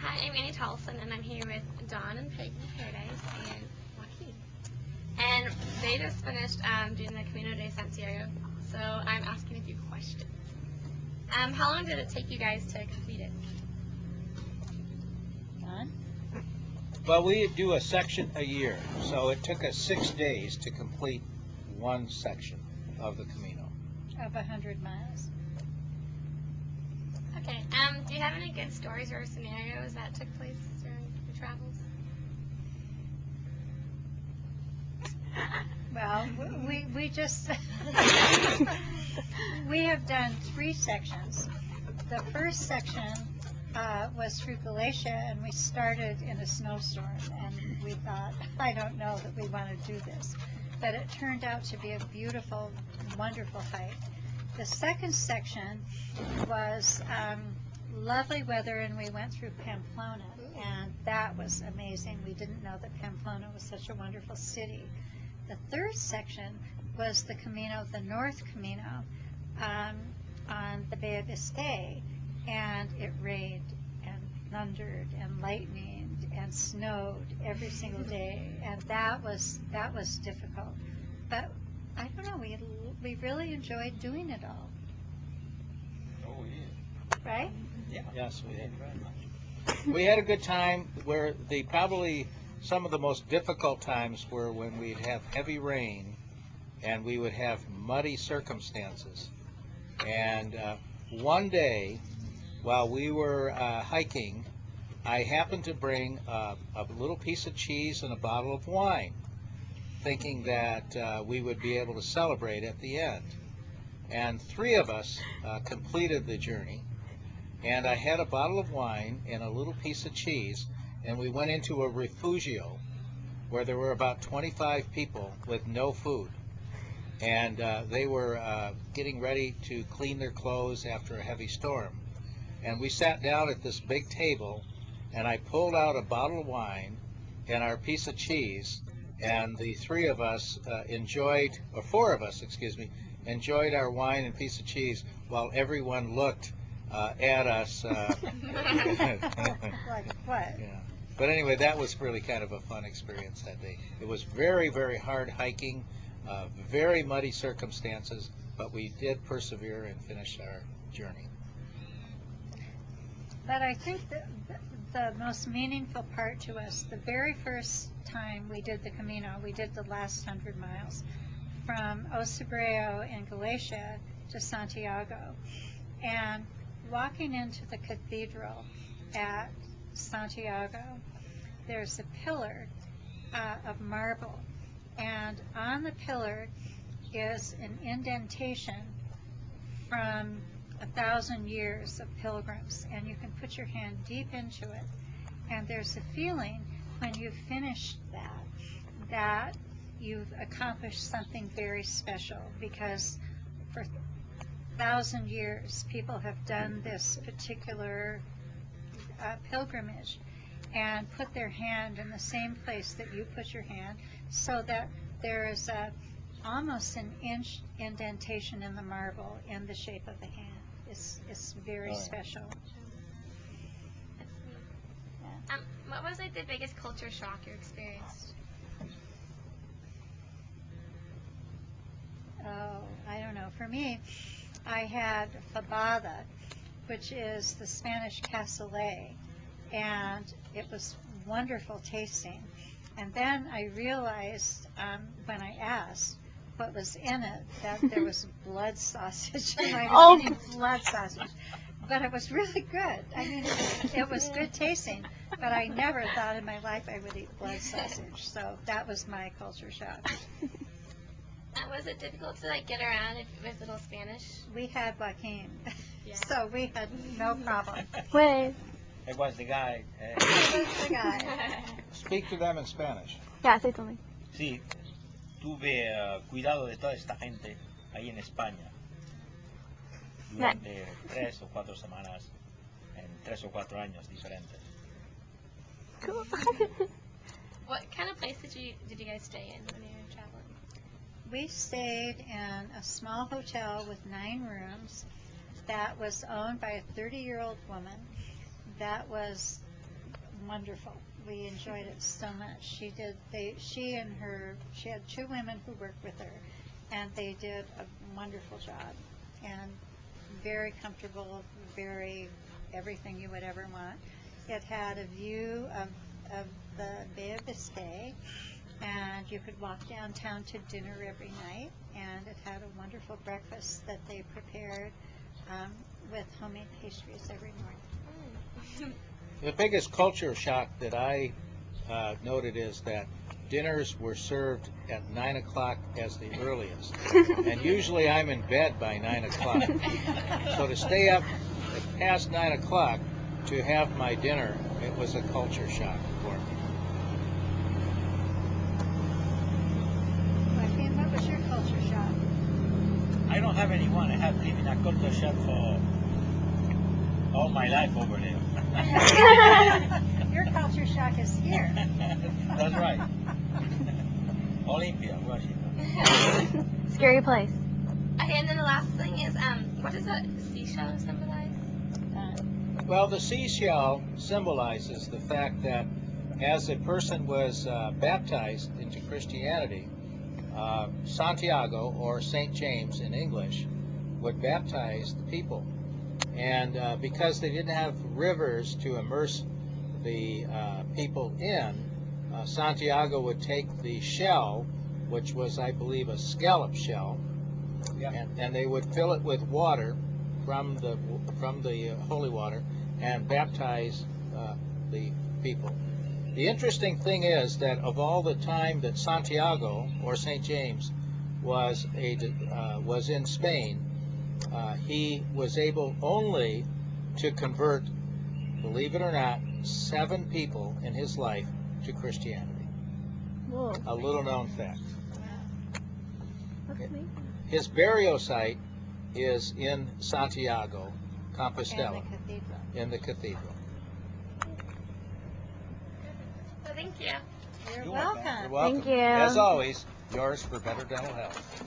Hi, I'm Annie Tolson, and I'm here with Dawn and Peggy Paradise and Joaquin. And they just finished doing the Camino de Santiago, so I'm asking a few questions. How long did it take you guys to complete it? Don? Well, we do a section a year, so it took us 6 days to complete one section of the Camino. Of 100 miles. Okay, do you have any good stories or scenarios that took place during your travels? Well, we just, we have done 3 sections. The first section was through Galatia, and we started in a snowstorm, and we thought, I don't know that we want to do this. But it turned out to be a beautiful, wonderful hike. The second section was lovely weather, and we went through Pamplona, and that was amazing. We didn't know that Pamplona was such a wonderful city. The third section was the Camino, the North Camino, on the Bay of Biscay, and it rained and thundered and lightninged and snowed every single day, and that was difficult. But I don't know, we really enjoyed doing it all. Oh, we did. Right? Yeah. Yes, we Thank did. you very much. We had a good time. Where probably some of the most difficult times were when we'd have heavy rain and we would have muddy circumstances. And one day, while we were hiking, I happened to bring a little piece of cheese and a bottle of wine, thinking that we would be able to celebrate at the end. And 3 of us completed the journey, and I had a bottle of wine and a little piece of cheese, and we went into a refugio where there were about 25 people with no food. And they were getting ready to clean their clothes after a heavy storm. And we sat down at this big table, and I pulled out a bottle of wine and our piece of cheese, and the 3 of us enjoyed, or 4 of us, excuse me, enjoyed our wine and piece of cheese while everyone looked at us. Like what? Yeah. But anyway, that was really kind of a fun experience that day. It was very, very hard hiking, very muddy circumstances, but we did persevere and finish our journey. But I think that the most meaningful part to us, the very first time we did the Camino, we did the last 100 miles from Ocebreo in Galatia to Santiago. And walking into the cathedral at Santiago, there's a pillar of marble, and on the pillar is an indentation from 1,000 years of pilgrims, and you can put your hand deep into it, and there's a feeling when you've finished that you've accomplished something very special, because for 1,000 years people have done this particular pilgrimage and put their hand in the same place that you put your hand, so that there is almost an inch indentation in the marble in the shape of the hand. It's very special. That's neat. What was like the biggest culture shock you experienced? Oh, I don't know. For me, I had fabada, which is the Spanish cassoulet, and it was wonderful tasting. And then I realized when I asked what was in it, that there was blood sausage, and I was eating blood sausage. But it was really good. I mean, it was good tasting, but I never thought in my life I would eat blood sausage. So that was my culture shock. Was it difficult to like get around if it was little Spanish? We had Joaquin, Yeah. so we had no problem. Pues, It was the guy. He was the guy. Speak to them in Spanish. yeah, say something. Sí, tuve cuidado de toda esta gente ahí en España durante 3 o 4 semanas en 3 o 4 años diferentes. Cool. What kind of place did you guys stay in when you were traveling? We stayed in a small hotel with 9 rooms that was owned by a 30-year-old woman that was wonderful. We enjoyed it so much. She had two women who worked with her, and they did a wonderful job, and very comfortable, very everything you would ever want. It had a view of the Bay of Biscay, and you could walk downtown to dinner every night, and it had a wonderful breakfast that they prepared with homemade pastries every morning. The biggest culture shock that I noted is that dinners were served at 9 o'clock as the earliest. And usually I'm in bed by 9 o'clock. So to stay up past 9 o'clock to have my dinner, it was a culture shock for me. Joaquin, what was your culture shock? I don't have anyone. I have lived in a culture shock for all my life over there. Your culture shock is here. That's right. Olympia, Washington. Scary place. Okay, and then the last thing is, what does a seashell symbolize? Well, the seashell symbolizes the fact that as a person was baptized into Christianity, Santiago, or St. James in English, would baptize the people. And because they didn't have rivers to immerse the people in, Santiago would take the shell, which was, I believe, a scallop shell, and they would fill it with water from the holy water and baptize the people. The interesting thing is that of all the time that Santiago, or St. James, was in Spain, he was able only to convert, believe it or not, 7 people in his life to Christianity. Whoa. A little known fact. That's amazing. His burial site is in Santiago, Compostela, in the cathedral. So thank you. You're You're welcome. welcome. You're welcome. Thank you. As always, yours for better dental health.